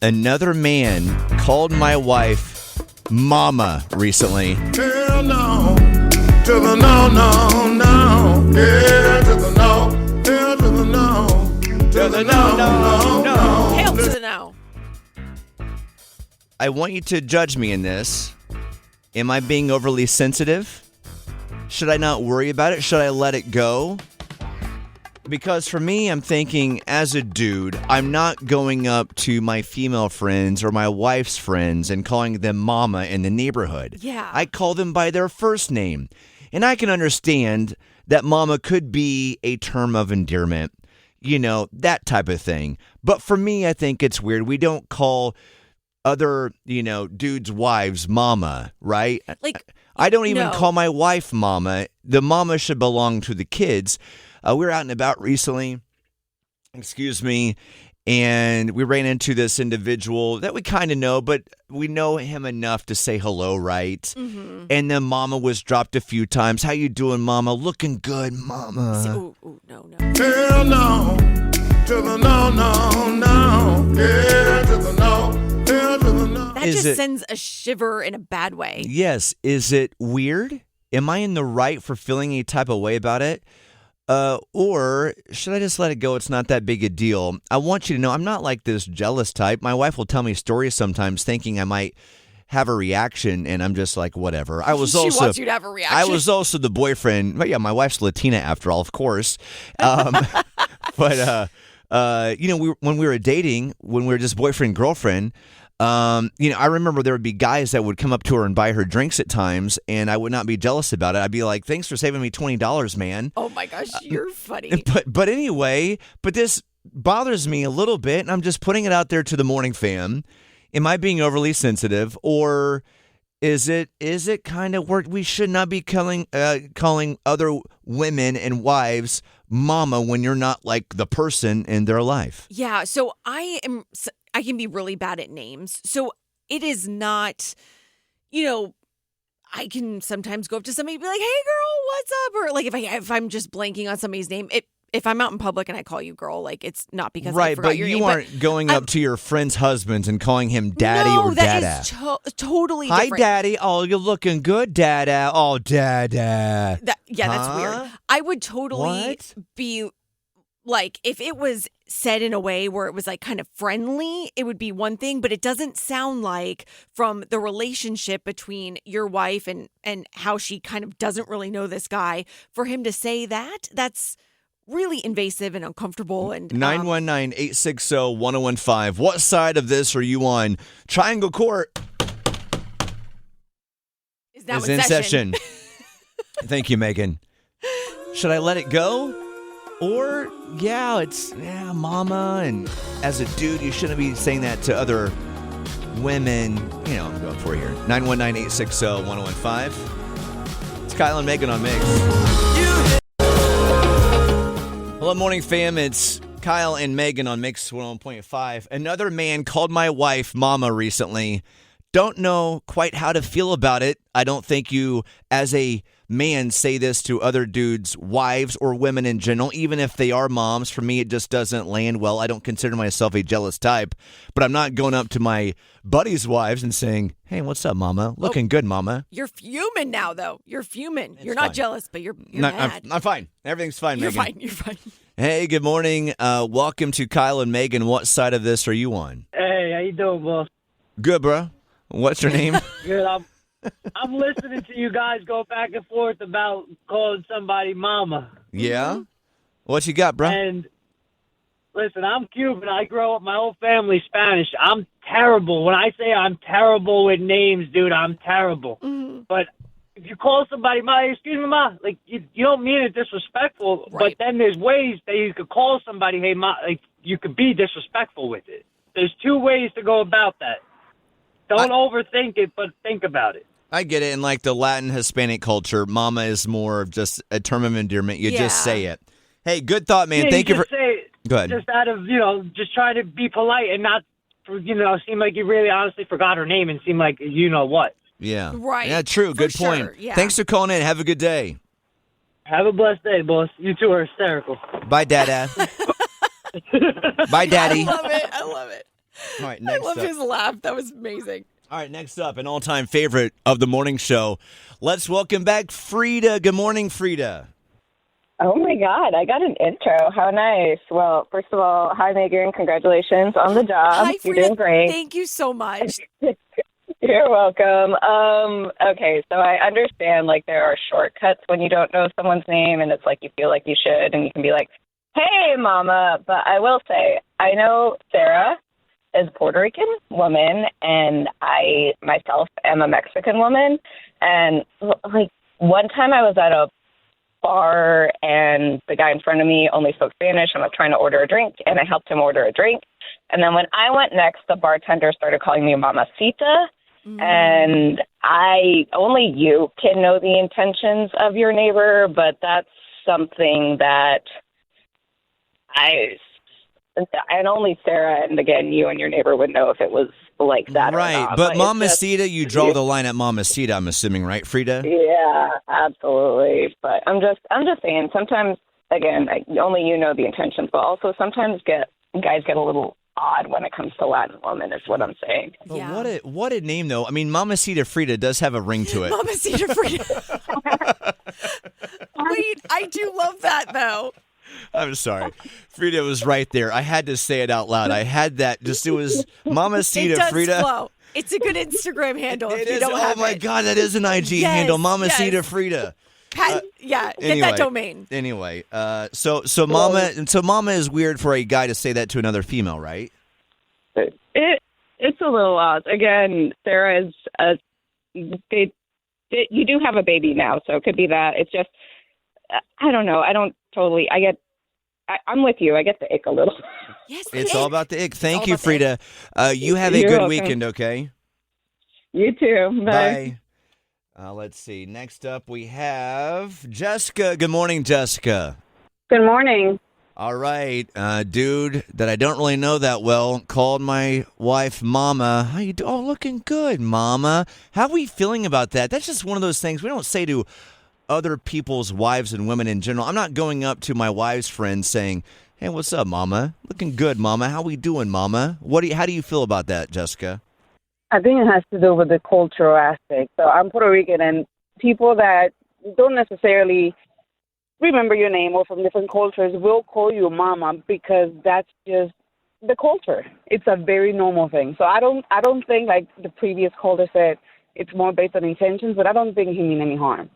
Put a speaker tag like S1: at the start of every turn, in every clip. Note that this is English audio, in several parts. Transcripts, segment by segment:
S1: Another man called my wife Mama recently.
S2: Hell no, to the no, no, no. Yeah, to the no, hell to the no, to the no, no, no.
S3: Hail to the no.
S1: I want you to judge me in this. Am I being overly sensitive? Should I not worry about it? Should I let it go? Because for me, I'm thinking, as a dude, I'm not going up to my female friends or my wife's friends and calling them mama in the neighborhood.
S3: Yeah.
S1: I call them by their first name. And I can understand that mama could be a term of endearment, you know, that type of thing. But for me, I think it's weird. We don't call other, dudes' wives mama, right?
S3: Like,
S1: I don't even
S3: no.
S1: call my wife mama. The mama should belong to the kids. We were out and about recently, and we ran into this individual that we kind of know, but we know him enough to say hello, right?
S3: Mm-hmm.
S1: And then mama was dropped a few times. How you doing, mama? Looking good, mama.
S3: Ooh, no.
S2: Hell no, to the no, no, no. Yeah, to the no, hell to the no.
S3: That
S1: Is
S3: just
S1: it-
S3: sends a shiver in a bad way.
S1: Yes. Is it weird? Am I in the right for feeling any type of way about it? Or should I just let it go? It's not that big a deal. I want you to know I'm not like this jealous type. My wife will tell me stories sometimes thinking I might have a reaction, and I'm just like, whatever.
S3: She wants you to have a reaction.
S1: I was also the boyfriend. But yeah, my wife's Latina after all, of course. But when we were dating, when we were just boyfriend girlfriend, I remember there would be guys that would come up to her and buy her drinks at times, and I would not be jealous about it. I'd be like, "Thanks for saving me $20, man."
S3: Oh my gosh, you're funny.
S1: But anyway, this bothers me a little bit, and I'm just putting it out there to the morning fam. Am I being overly sensitive, or is it kind of work? We should not be calling other women and wives mama when you're not like the person in their life.
S3: Yeah, so I can be really bad at names. So it is not, I can sometimes go up to somebody and be like, "Hey girl, what's up?" Or like if I'm just blanking on somebody's name, if I'm out in public and I call you girl, like it's not because I forgot your name.
S1: Right, but you aren't going up to your friend's husbands and calling him daddy or dada.
S3: That is totally
S1: Hi,
S3: different.
S1: daddy. Oh, you're looking good, dada. Oh, dada.
S3: That's weird. I would totally be like, if it was said in a way where it was like kind of friendly, it would be one thing, but it doesn't sound like from the relationship between your wife and how she kind of doesn't really know this guy, for him to say that's really invasive and uncomfortable. And
S1: 919-860-1015. What side of this are you on? Triangle Court
S3: is
S1: in session. Thank you, Megan. Should I let it go? Or, it's mama, and as a dude, you shouldn't be saying that to other women. I'm going for it here. 919-860-1015. It's Kyle and Megan on Mix. Hello, morning fam. It's Kyle and Megan on Mix 101.5. Another man called my wife mama recently. Don't know quite how to feel about it. I don't think you, as a man, say this to other dudes' wives or women in general, even if they are moms. For me, it just doesn't land well. I don't consider myself a jealous type, but I'm not going up to my buddies' wives and saying, "Hey, what's up, mama? Looking good, mama."
S3: You're fuming now, though. You're fuming. You're
S1: fine.
S3: not jealous, but you're
S1: No,
S3: mad.
S1: I'm fine. Everything's fine,
S3: You're
S1: Megan.
S3: fine. You're fine.
S1: Hey, good morning. Welcome to Kyle and Megan. What side of this are you on?
S4: Hey, how you doing, boss?
S1: Good, bro. What's your name?
S4: Good. I'm listening to you guys go back and forth about calling somebody mama.
S1: Yeah? What you got, bro?
S4: And listen, I'm Cuban. I grow up, my whole family's Spanish. I'm terrible. When I say I'm terrible with names, dude, I'm terrible.
S3: Mm-hmm.
S4: But if you call somebody ma, excuse me, ma, like you don't mean it disrespectful.
S3: Right.
S4: But then there's ways that you could call somebody, hey, ma, like you could be disrespectful with it. There's two ways to go about that. Don't overthink it, but think about it.
S1: I get it. In like the Latin Hispanic culture, mama is more of just a term of endearment. You just say it. Hey, good thought, man.
S4: Yeah,
S1: Thank you for.
S4: just say it,
S1: Go ahead.
S4: Just out of, just trying to be polite and not, seem like you really honestly forgot her name and seem like you know what.
S1: Yeah.
S3: Right.
S1: Yeah, true.
S3: For
S1: Good
S3: sure,
S1: point.
S3: yeah.
S1: Thanks for calling in. Have a good day.
S4: Have a blessed day, boss. You two are hysterical.
S1: Bye, Dada. Bye, Daddy.
S3: I love it.
S1: All right,
S3: I
S1: next
S3: love
S1: up.
S3: his laugh. That was amazing.
S1: All right, next up, an all-time favorite of the morning show. Let's welcome back Frida. Good morning, Frida.
S5: Oh my God, I got an intro. How nice. Well, first of all, hi Megan. Congratulations on the job.
S3: Hi,
S5: You're
S3: Frida.
S5: doing great.
S3: Thank you so much.
S5: You're welcome. Okay, so I understand like there are shortcuts when you don't know someone's name and it's like you feel like you should and you can be like, hey, mama. But I will say, I know Sarah is a Puerto Rican woman and I myself am a Mexican woman. And like one time I was at a bar and the guy in front of me only spoke Spanish and was trying to order a drink and I helped him order a drink. And then when I went next, the bartender started calling me mamacita. And only you can know the intentions of your neighbor, but that's something that and only Sarah and again, you and your neighbor would know if it was like that or
S1: Right,
S5: not.
S1: but
S5: it's
S1: mamacita, you draw the line at mamacita, I'm assuming, right, Frida?
S5: Yeah, absolutely. But I'm just saying. Sometimes, again, only you know the intentions, but also sometimes guys get a little odd when it comes to Latin women. Is what I'm saying.
S1: But
S3: Yeah.
S1: what a name, though. I mean, Mamacita Frida does have a ring to it.
S3: Mamacita Frida. Wait, I do love that, though.
S1: I'm sorry. Frida was right there. I had to say it out loud. I had that. It was Mamacita
S3: It does
S1: Frida.
S3: flow. It's a good Instagram handle if
S1: It
S3: you
S1: is.
S3: don't
S1: Oh
S3: have
S1: my
S3: it.
S1: God, that is an IG
S3: Yes,
S1: handle. Mamacita
S3: yes.
S1: Frida.
S3: Get
S1: Anyway.
S3: that domain.
S1: Anyway, so Mama is weird for a guy to say that to another female, right?
S5: It's a little odd. Again, Sarah is you do have a baby now, so it could be that. It's just I don't know. I'm with you. I get the ick a little.
S3: Yes,
S1: It's
S3: it
S1: all
S3: is.
S1: about the ick. Thank
S3: all
S1: you,
S3: about the
S1: Frida. You have a
S5: You're
S1: good
S5: welcome.
S1: weekend, okay?
S5: You too. Bye.
S1: Let's see. Next up, we have Jessica. Good morning, Jessica.
S5: Good morning.
S1: All right, dude that I don't really know that well called my wife Mama. How you do? Oh, looking good, Mama. How are we feeling about that? That's just one of those things we don't say to other people's wives and women in general. I'm not going up to my wife's friends saying, "Hey, what's up, Mama? Looking good, Mama. How we doing, Mama?" How do you feel about that, Jessica?
S6: I think it has to do with the cultural aspect. So I'm Puerto Rican, and people that don't necessarily remember your name or from different cultures will call you mama because that's just the culture. It's a very normal thing. So I don't think, like the previous caller said, it's more based on intentions, but I don't think he mean any harm.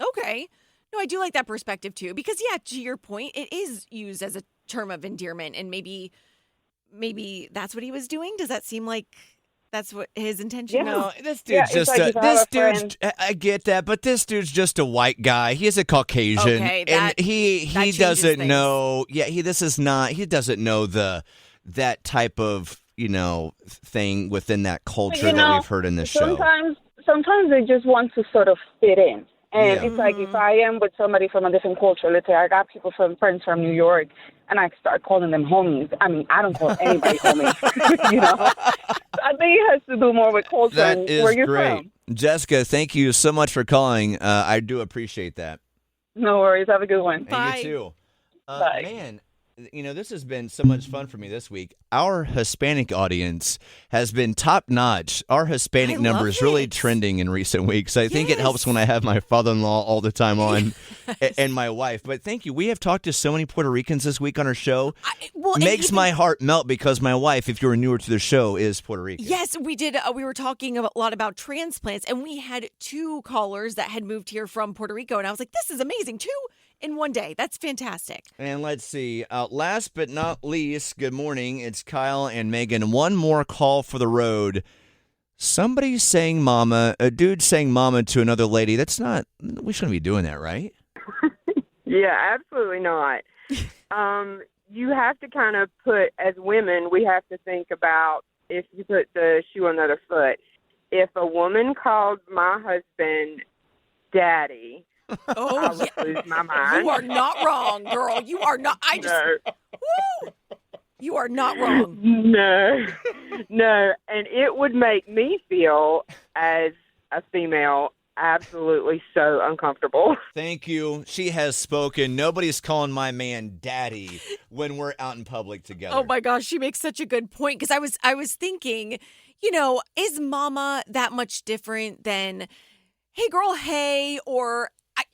S3: Okay. No, I do like that perspective too, because yeah, to your point, it is used as a term of endearment, and maybe that's what he was doing. Does that seem like that's what his intention
S6: Yeah.
S3: was?
S1: No, this
S6: Yeah,
S1: dude's
S6: it's
S1: just
S6: like if I have a friend-
S1: I get that, but this dude's just a white guy. He's a Caucasian,
S3: Okay,
S1: and
S3: that
S1: he
S3: changes
S1: doesn't
S3: things.
S1: know. Yeah, he doesn't know that type of thing within that culture
S6: You
S1: that
S6: know,
S1: we've heard in this show.
S6: Sometimes they just want to sort of fit in. And
S1: Yeah.
S6: it's like if I am with somebody from a different culture, let's say I got friends from New York, and I start calling them homies. I mean, I don't call anybody homies, I think it has to do more with culture
S1: That
S6: and
S1: is
S6: where you're
S1: great,
S6: from.
S1: Jessica. Thank you so much for calling. I do appreciate that.
S6: No worries. Have a good one.
S1: And
S3: Bye.
S1: you too.
S6: Bye.
S1: Man, this has been so much fun for me this week. Our Hispanic audience has been top notch. Our Hispanic
S3: I
S1: number
S3: love
S1: is really
S3: it.
S1: trending in recent weeks. I think it helps
S3: Yes.
S1: when I have my father-in-law all the time on and my wife. But thank you. We have talked to so many Puerto Ricans this week on our show.
S3: And
S1: Makes
S3: even-
S1: my heart melt because my wife, if you're newer to the show, is Puerto Rican.
S3: Yes, we did. We were talking a lot about transplants, and we had 2 callers that had moved here from Puerto Rico, and I was like, "This is amazing! 2 in one day. That's fantastic."
S1: And let's see. Last but not least, good morning. It's Kyle and Megan. One more call for the road. Somebody saying mama, a dude saying mama to another lady. We shouldn't be doing that, right?
S7: Yeah, absolutely not. You have to kind of put, as women, we have to think about if you put the shoe on the other foot. If a woman called my husband daddy, I
S3: Oh,
S7: would
S3: yeah.
S7: lose my mind.
S3: You are not wrong, girl. You are not. Woo! You are not wrong.
S7: No, and it would make me feel as a female absolutely so uncomfortable.
S1: Thank you. She has spoken. Nobody's calling my man daddy when we're out in public together.
S3: Oh my gosh, she makes such a good point because I was thinking, is mama that much different than hey girl, hey, or I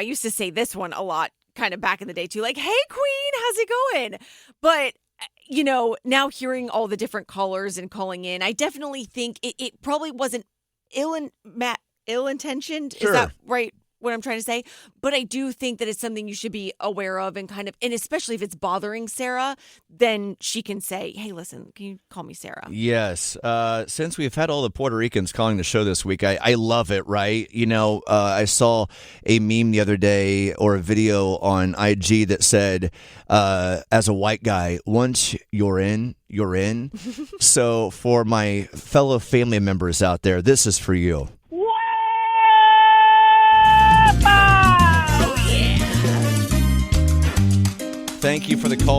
S3: used to say this one a lot kind of back in the day too, like, hey queen, how's it going? But now hearing all the different callers and calling in, I definitely think it probably wasn't ill-intentioned.
S1: Sure.
S3: Is that right? What I'm trying to say? But I do think that it's something you should be aware of and and especially if it's bothering Sarah, then she can say, hey, listen, can you call me Sarah?
S1: Yes. Since we've had all the Puerto Ricans calling the show this week, I love it, right? I saw a meme the other day or a video on IG that said, as a white guy, once you're in, you're in. So for my fellow family members out there, this is for you. Thank you for the call.